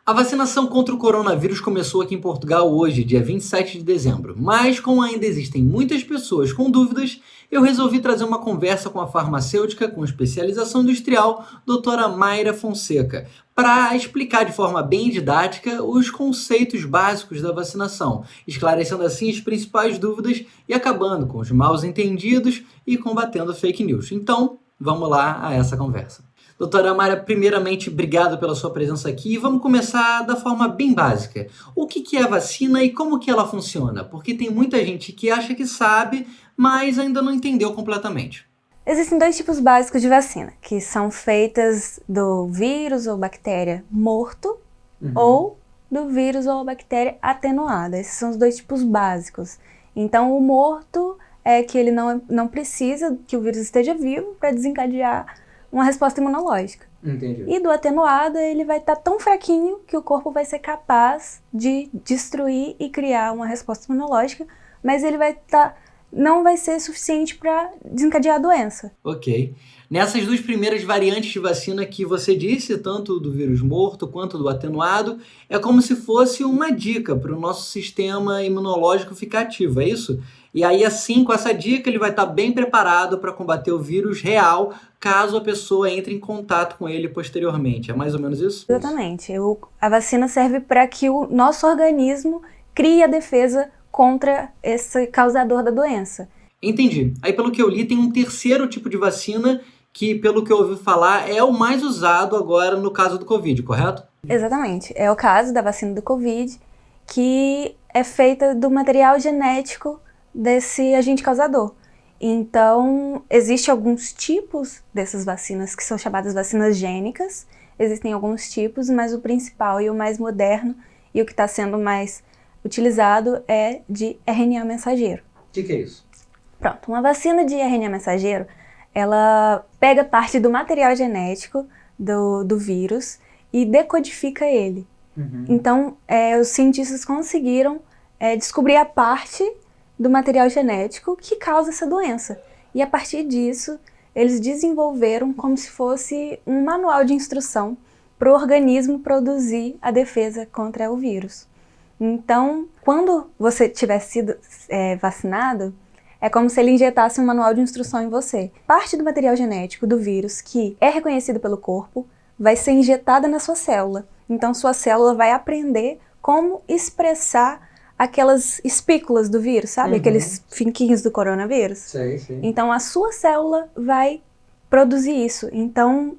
A vacinação contra o coronavírus começou aqui em Portugal hoje, dia 27 de dezembro. Mas, como ainda existem muitas pessoas com dúvidas, eu resolvi trazer uma conversa com a farmacêutica com especialização industrial, doutora Mayra Fonseca, para explicar de forma bem didática os conceitos básicos da vacinação, esclarecendo assim as principais dúvidas e acabando com os maus entendidos e combatendo fake news. Então, vamos lá a essa conversa. Doutora Mayra, primeiramente, obrigado pela sua presença aqui. Vamos começar da forma bem básica. O que é a vacina e como que ela funciona? Porque tem muita gente que acha que sabe, mas ainda não entendeu completamente. Existem dois tipos básicos de vacina, que são feitas do vírus ou bactéria morto ou do vírus ou bactéria atenuada. Esses são os dois tipos básicos. Então, o morto é que ele não precisa que o vírus esteja vivo para desencadear uma resposta imunológica. Entendi. E do atenuado, ele vai estar tão fraquinho que o corpo vai ser capaz de destruir e criar uma resposta imunológica, mas ele não vai ser suficiente para desencadear a doença. Ok. Nessas duas primeiras variantes de vacina que você disse, tanto do vírus morto quanto do atenuado, é como se fosse uma dica para o nosso sistema imunológico ficar ativo, é isso? E aí, assim, com essa dica, ele vai estar bem preparado para combater o vírus real, caso a pessoa entre em contato com ele posteriormente. É mais ou menos isso? Exatamente. A vacina serve para que o nosso organismo crie a defesa contra esse causador da doença. Entendi. Aí, pelo que eu li, tem um terceiro tipo de vacina que, pelo que eu ouvi falar, é o mais usado agora no caso do Covid, correto? Exatamente. É o caso da vacina do Covid, que é feita do material genético desse agente causador. Então, existem alguns tipos dessas vacinas que são chamadas vacinas gênicas. Existem alguns tipos, mas o principal e o mais moderno e o que está sendo mais utilizado é de RNA mensageiro. O que é isso? Pronto, uma vacina de RNA mensageiro, ela pega parte do material genético do vírus e decodifica ele. Então, os cientistas conseguiram descobrir a parte do material genético que causa essa doença. E a partir disso, eles desenvolveram como se fosse um manual de instrução para o organismo produzir a defesa contra o vírus. Então, quando você tiver sido vacinado, é como se ele injetasse um manual de instrução em você. Parte do material genético do vírus, que é reconhecido pelo corpo, vai ser injetada na sua célula. Então, sua célula vai aprender como expressar aquelas espículas do vírus, sabe? Aqueles finquinhos do coronavírus. Sei. Então, a sua célula vai produzir isso. Então,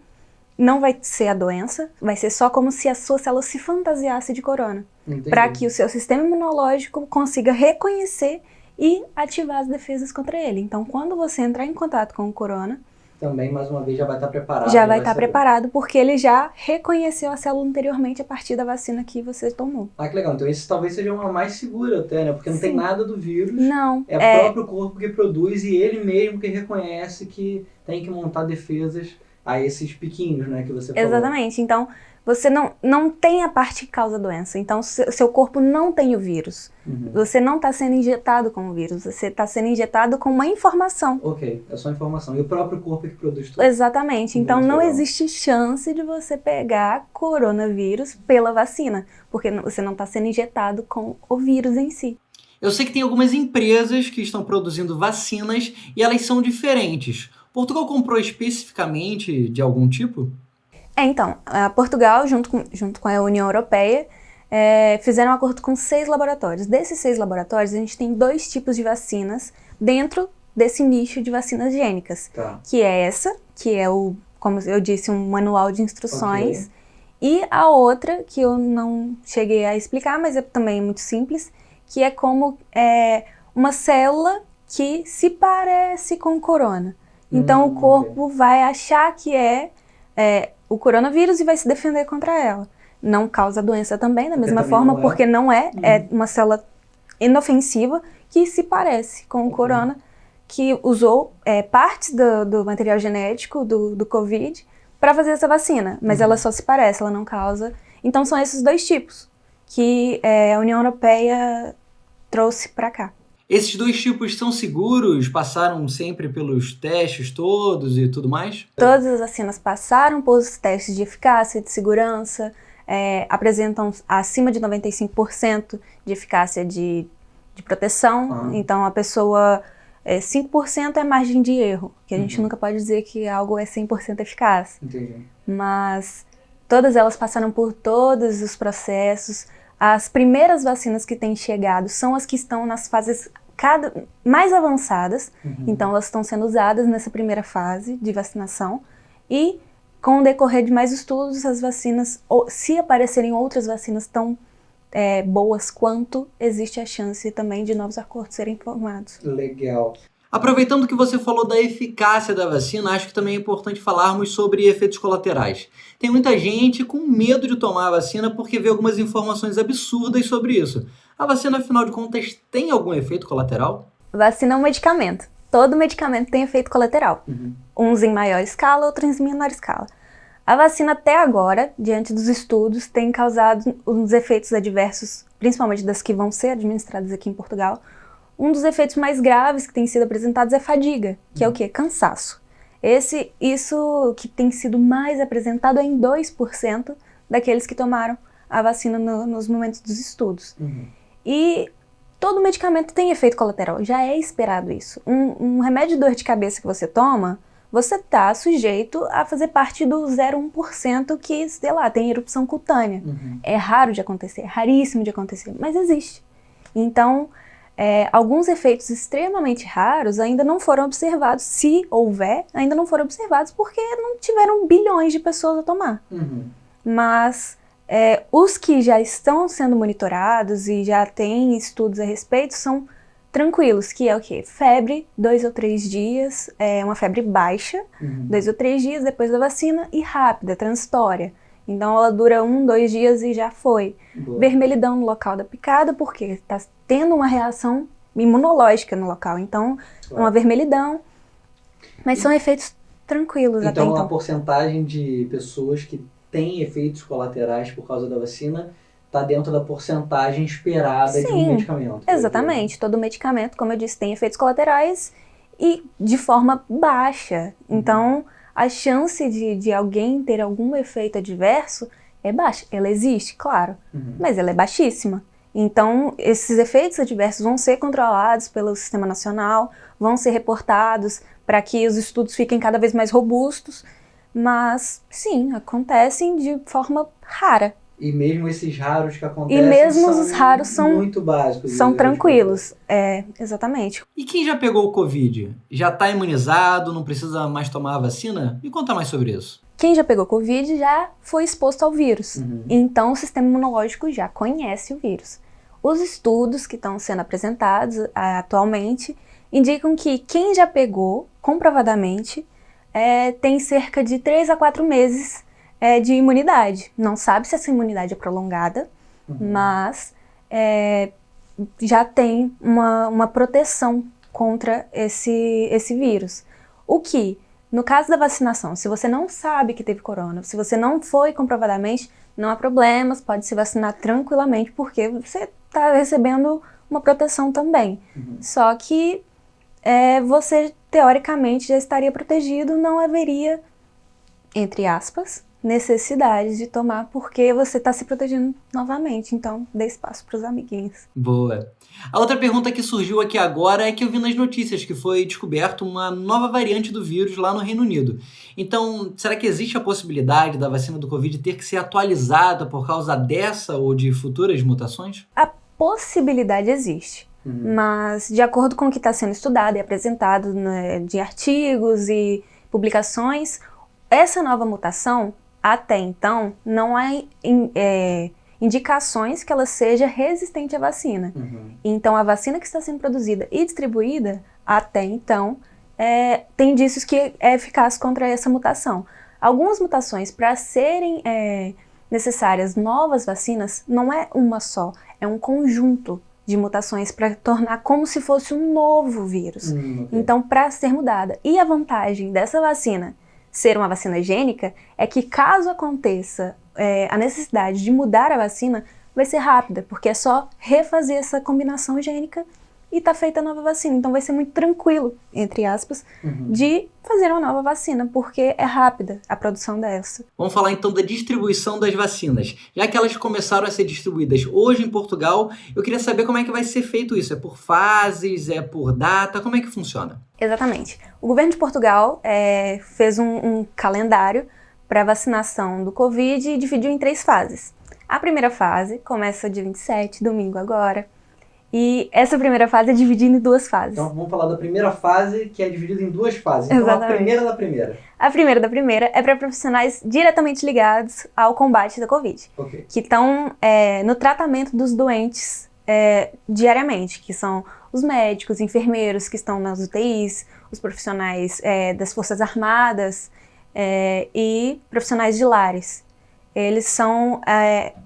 não vai ser a doença, vai ser só como se a sua célula se fantasiasse de corona. Para que o seu sistema imunológico consiga reconhecer e ativar as defesas contra ele. Então, quando você entrar em contato com o corona, também, mais uma vez, já vai estar preparado. Já vai estar preparado, porque ele já reconheceu a célula anteriormente a partir da vacina que você tomou. Ah, que legal. Então, esse talvez seja uma mais segura até, né? Porque não tem nada do vírus. Não. É o próprio corpo que produz e ele mesmo que reconhece que tem que montar defesas a esses piquinhos, né? Que você falou. Exatamente. Então, você não tem a parte que causa a doença. Então, seu corpo não tem o vírus. Você não está sendo injetado com o vírus. Você está sendo injetado com uma informação. Ok, é só informação. E o próprio corpo é que produz tudo. Exatamente. Então, não existe chance de você pegar coronavírus pela vacina. Porque você não está sendo injetado com o vírus em si. Eu sei que tem algumas empresas que estão produzindo vacinas e elas são diferentes. Portugal comprou especificamente de algum tipo? Então, Portugal, junto com a União Europeia, fizeram um acordo com 6 laboratórios. Desses 6 laboratórios, a gente tem 2 tipos de vacinas dentro desse nicho de vacinas gênicas. Tá. Que é essa, que é como eu disse, um manual de instruções. Okay. E a outra, que eu não cheguei a explicar, mas é também muito simples, que é como uma célula que se parece com o corona. Então, o corpo vai achar que é o coronavírus e vai se defender contra ela. Não causa doença também, da mesma forma, porque não é uma célula inofensiva que se parece com o corona, que usou partes do material genético do Covid para fazer essa vacina, mas ela só se parece, ela não causa. Então, são esses 2 tipos que a União Europeia trouxe para cá. Esses 2 tipos são seguros? Passaram sempre pelos testes todos e tudo mais? Todas as vacinas passaram pelos testes de eficácia, de segurança. apresentam acima de 95% de eficácia de proteção. Então, a pessoa... 5% é margem de erro, que a gente nunca pode dizer que algo é 100% eficaz. Entendi. Mas todas elas passaram por todos os processos. As primeiras vacinas que têm chegado são as que estão nas fases mais avançadas. Então, elas estão sendo usadas nessa primeira fase de vacinação. E, com o decorrer de mais estudos, as vacinas, se aparecerem outras vacinas tão boas quanto, existe a chance também de novos acordos serem formados. Legal. Aproveitando que você falou da eficácia da vacina, acho que também é importante falarmos sobre efeitos colaterais. Tem muita gente com medo de tomar a vacina porque vê algumas informações absurdas sobre isso. A vacina, afinal de contas, tem algum efeito colateral? Vacina é um medicamento. Todo medicamento tem efeito colateral. Uns em maior escala, outros em menor escala. A vacina até agora, diante dos estudos, tem causado uns efeitos adversos, principalmente das que vão ser administradas aqui em Portugal. Um dos efeitos mais graves que tem sido apresentados é fadiga, que é o quê? Cansaço. Isso que tem sido mais apresentado é em 2% daqueles que tomaram a vacina nos momentos dos estudos. E todo medicamento tem efeito colateral, já é esperado isso. Um remédio de dor de cabeça que você toma, você está sujeito a fazer parte do 0,1% que, sei lá, tem erupção cutânea. É raro de acontecer, é raríssimo de acontecer, mas existe. Então, alguns efeitos extremamente raros ainda não foram observados, se houver, ainda não foram observados porque não tiveram bilhões de pessoas a tomar. Mas os que já estão sendo monitorados e já têm estudos a respeito são tranquilos, que é o quê? Febre, 2 ou 3 dias, uma febre baixa, 2 ou 3 dias depois da vacina e rápida, transitória. Então ela dura 1, 2 dias e já foi. Boa. Vermelhidão no local da picada, porque está tendo uma reação imunológica no local. Então, uma vermelhidão. Mas são efeitos tranquilos até então. Então, a porcentagem de pessoas que têm efeitos colaterais por causa da vacina está dentro da porcentagem esperada de um medicamento. Exatamente. Todo medicamento, como eu disse, tem efeitos colaterais e de forma baixa. Então, a chance de alguém ter algum efeito adverso é baixa. Ela existe, claro, mas ela é baixíssima. Então, esses efeitos adversos vão ser controlados pelo Sistema Nacional, vão ser reportados para que os estudos fiquem cada vez mais robustos, mas, sim, acontecem de forma rara. E mesmo esses raros que acontecem os raros são muito básicos. São tranquilos, exatamente. E quem já pegou o Covid? Já está imunizado, não precisa mais tomar a vacina? Me conta mais sobre isso. Quem já pegou Covid já foi exposto ao vírus. Então o sistema imunológico já conhece o vírus. Os estudos que estão sendo apresentados atualmente indicam que quem já pegou, comprovadamente, tem cerca de 3 a 4 meses de imunidade. Não sabe se essa imunidade é prolongada, mas já tem uma proteção contra esse vírus. O que, no caso da vacinação, se você não sabe que teve corona, se você não foi comprovadamente, não há problemas, pode se vacinar tranquilamente, porque você está recebendo uma proteção também. Só que você, teoricamente, já estaria protegido, não haveria, entre aspas, necessidade de tomar, porque você está se protegendo novamente. Então, dê espaço para os amiguinhos. Boa. A outra pergunta que surgiu aqui agora é que eu vi nas notícias que foi descoberto uma nova variante do vírus lá no Reino Unido. Então, será que existe a possibilidade da vacina do Covid ter que ser atualizada por causa dessa ou de futuras mutações? A possibilidade existe. Mas, de acordo com o que está sendo estudado e apresentado de artigos e publicações, essa nova mutação, até então, não há indicações que ela seja resistente à vacina. Então, a vacina que está sendo produzida e distribuída, até então, tem indícios que é eficaz contra essa mutação. Algumas mutações, para serem necessárias novas vacinas, não é uma só, é um conjunto de mutações para tornar como se fosse um novo vírus. Então, para ser mudada. E a vantagem dessa vacina ser uma vacina gênica é que, caso aconteça a necessidade de mudar a vacina, vai ser rápida, porque é só refazer essa combinação gênica e está feita a nova vacina. Então vai ser muito tranquilo, entre aspas, de fazer uma nova vacina, porque é rápida a produção dessa. Vamos falar então da distribuição das vacinas. Já que elas começaram a ser distribuídas hoje em Portugal, eu queria saber como é que vai ser feito isso. É por fases? É por data? Como é que funciona? Exatamente. O governo de Portugal fez um calendário para vacinação do Covid e dividiu em 3 fases. A primeira fase começa dia 27, domingo agora, e essa primeira fase é dividida em 2 fases. Então vamos falar da primeira fase, que é dividida em 2 fases. Então Exatamente. a primeira da primeira. A primeira da primeira é para profissionais diretamente ligados ao combate da Covid, que estão no tratamento dos doentes diariamente, que são os médicos, enfermeiros que estão nas UTIs, os profissionais das Forças Armadas e profissionais de lares. Eles são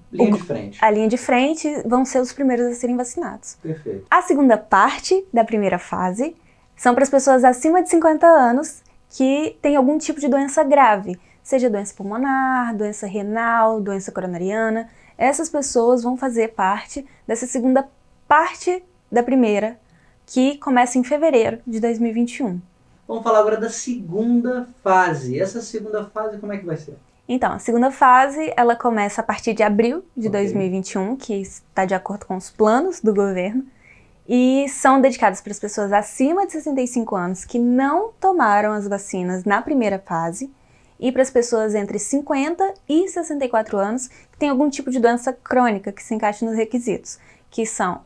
linha de frente. A linha de frente, vão ser os primeiros a serem vacinados. Perfeito. A segunda parte da primeira fase são para as pessoas acima de 50 anos que têm algum tipo de doença grave, seja doença pulmonar, doença renal, doença coronariana. Essas pessoas vão fazer parte dessa segunda parte da primeira, que começa em fevereiro de 2021. Vamos falar agora da segunda fase. Essa segunda fase, como é que vai ser? Então, a segunda fase, ela começa a partir de abril de 2021, que está de acordo com os planos do governo, e são dedicadas para as pessoas acima de 65 anos que não tomaram as vacinas na primeira fase, e para as pessoas entre 50 e 64 anos que têm algum tipo de doença crônica que se encaixa nos requisitos, que são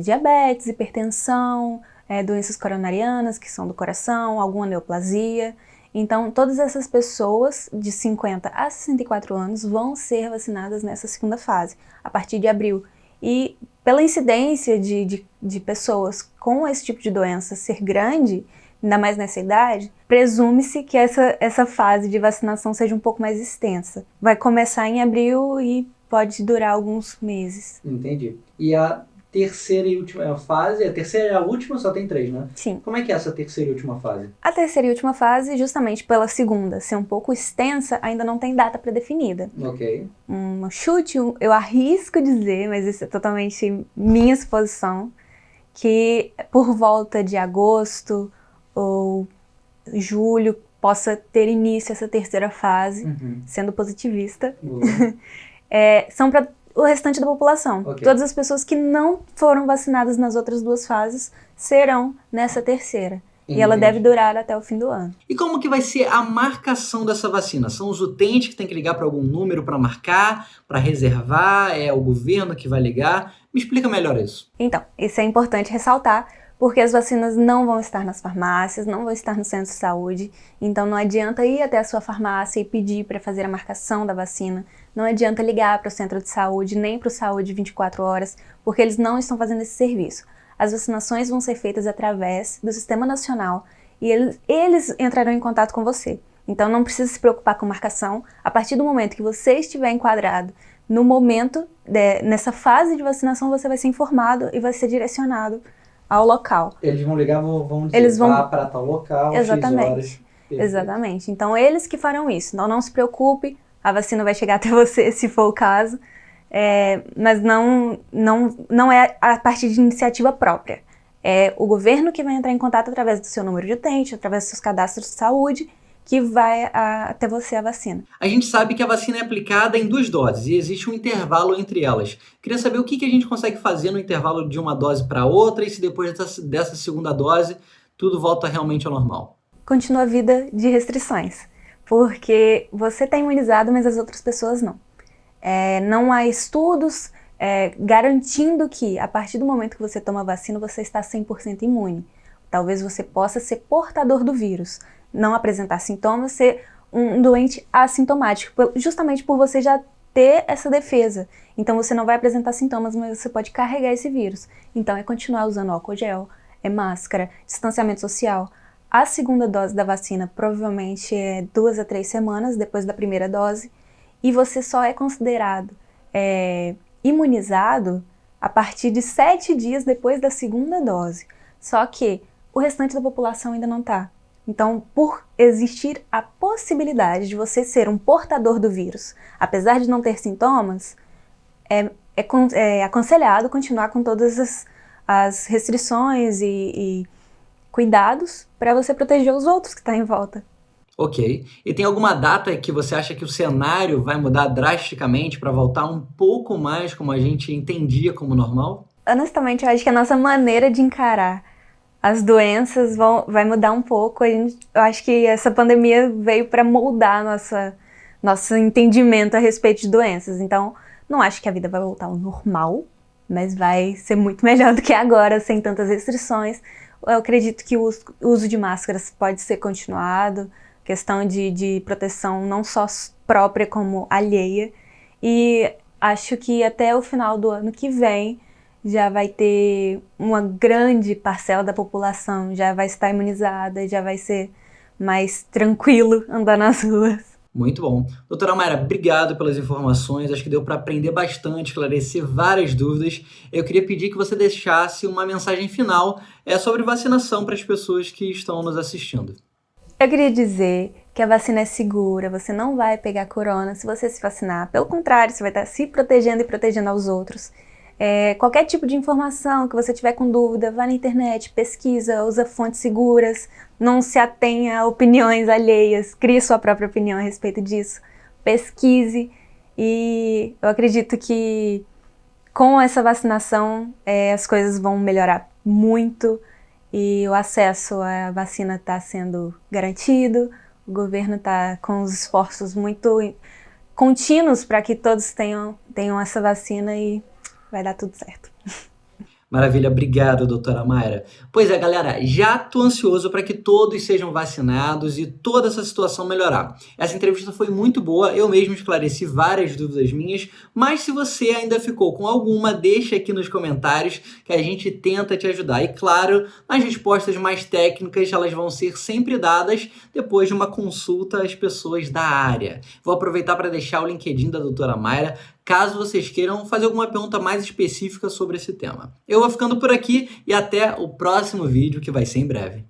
diabetes, hipertensão, doenças coronarianas, que são do coração, alguma neoplasia. Então, todas essas pessoas de 50 a 64 anos vão ser vacinadas nessa segunda fase, a partir de abril. E pela incidência de pessoas com esse tipo de doença ser grande, ainda mais nessa idade, presume-se que essa fase de vacinação seja um pouco mais extensa. Vai começar em abril e pode durar alguns meses. Entendi. E a terceira e última fase, a terceira e a última só tem 3, né? Sim. Como é que é essa terceira e última fase? A terceira e última fase, justamente pela segunda ser um pouco extensa, ainda não tem data pré-definida. Ok. Um chute, eu arrisco dizer, mas isso é totalmente minha suposição, que por volta de agosto ou julho possa ter início essa terceira fase, sendo positivista. São para o restante da população. Todas as pessoas que não foram vacinadas nas outras 2 fases serão nessa terceira. E ela deve durar até o fim do ano. E como que vai ser a marcação dessa vacina? São os utentes que têm que ligar para algum número para marcar, para reservar? É o governo que vai ligar? Me explica melhor isso. Então, isso é importante ressaltar, porque as vacinas não vão estar nas farmácias, não vão estar no centro de saúde. Então não adianta ir até a sua farmácia e pedir para fazer a marcação da vacina. Não adianta ligar para o centro de saúde, nem para o Saúde 24 horas, porque eles não estão fazendo esse serviço. As vacinações vão ser feitas através do Sistema Nacional e eles entrarão em contato com você. Então não precisa se preocupar com marcação. A partir do momento que você estiver enquadrado no momento, nessa fase de vacinação, você vai ser informado e vai ser direcionado ao local. Eles vão ligar, vão dizer, vá para tal local, exatamente, X horas. Exatamente. Então eles que farão isso. Então não se preocupe, a vacina vai chegar até você se for o caso. Mas não é a partir de iniciativa própria. É o governo que vai entrar em contato através do seu número de utente, através dos seus cadastros de saúde, que vai até você a vacina. A gente sabe que a vacina é aplicada em 2 doses e existe um intervalo entre elas. Queria saber o que a gente consegue fazer no intervalo de uma dose para outra e se depois dessa segunda dose tudo volta realmente ao normal. Continua a vida de restrições, porque você está imunizado, mas as outras pessoas não. Não há estudos garantindo que, a partir do momento que você toma a vacina, você está 100% imune. Talvez você possa ser portador do vírus, não apresentar sintomas, ser um doente assintomático, justamente por você já ter essa defesa. Então você não vai apresentar sintomas, mas você pode carregar esse vírus. Então é continuar usando álcool gel, máscara, distanciamento social. A segunda dose da vacina provavelmente é 2 a 3 semanas depois da primeira dose. E você só é considerado imunizado a partir de 7 dias depois da segunda dose. Só que o restante da população ainda não está. Então, por existir a possibilidade de você ser um portador do vírus, apesar de não ter sintomas, é aconselhado continuar com todas as restrições e cuidados para você proteger os outros que estão em volta. Ok. E tem alguma data que você acha que o cenário vai mudar drasticamente para voltar um pouco mais como a gente entendia como normal? Honestamente, eu acho que a nossa maneira de encarar as doenças vai mudar um pouco. Eu acho que essa pandemia veio para moldar nosso entendimento a respeito de doenças. Então, não acho que a vida vai voltar ao normal, mas vai ser muito melhor do que agora, sem tantas restrições. Eu acredito que o uso de máscaras pode ser continuado, questão de proteção não só própria como alheia. E acho que até o final do ano que vem já vai ter uma grande parcela da população, já vai estar imunizada, já vai ser mais tranquilo andar nas ruas. Muito bom. Doutora Mayra, obrigado pelas informações. Acho que deu para aprender bastante, esclarecer várias dúvidas. Eu queria pedir que você deixasse uma mensagem final sobre vacinação para as pessoas que estão nos assistindo. Eu queria dizer que a vacina é segura, você não vai pegar corona se você se vacinar. Pelo contrário, você vai estar se protegendo e protegendo aos outros. Qualquer tipo de informação que você tiver com dúvida, vá na internet, pesquisa, usa fontes seguras, não se atenha a opiniões alheias, crie sua própria opinião a respeito disso, pesquise, e eu acredito que com essa vacinação as coisas vão melhorar muito e o acesso à vacina está sendo garantido, o governo está com os esforços muito contínuos para que todos tenham essa vacina e vai dar tudo certo. Maravilha, obrigado, doutora Mayra. Pois é, galera, já tô ansioso para que todos sejam vacinados e toda essa situação melhorar. Essa entrevista foi muito boa, eu mesmo esclareci várias dúvidas minhas, mas se você ainda ficou com alguma, deixa aqui nos comentários que a gente tenta te ajudar. E claro, as respostas mais técnicas, elas vão ser sempre dadas depois de uma consulta às pessoas da área. Vou aproveitar para deixar o LinkedIn da doutora Mayra, caso vocês queiram fazer alguma pergunta mais específica sobre esse tema. Eu vou ficando por aqui e até o próximo vídeo, que vai ser em breve.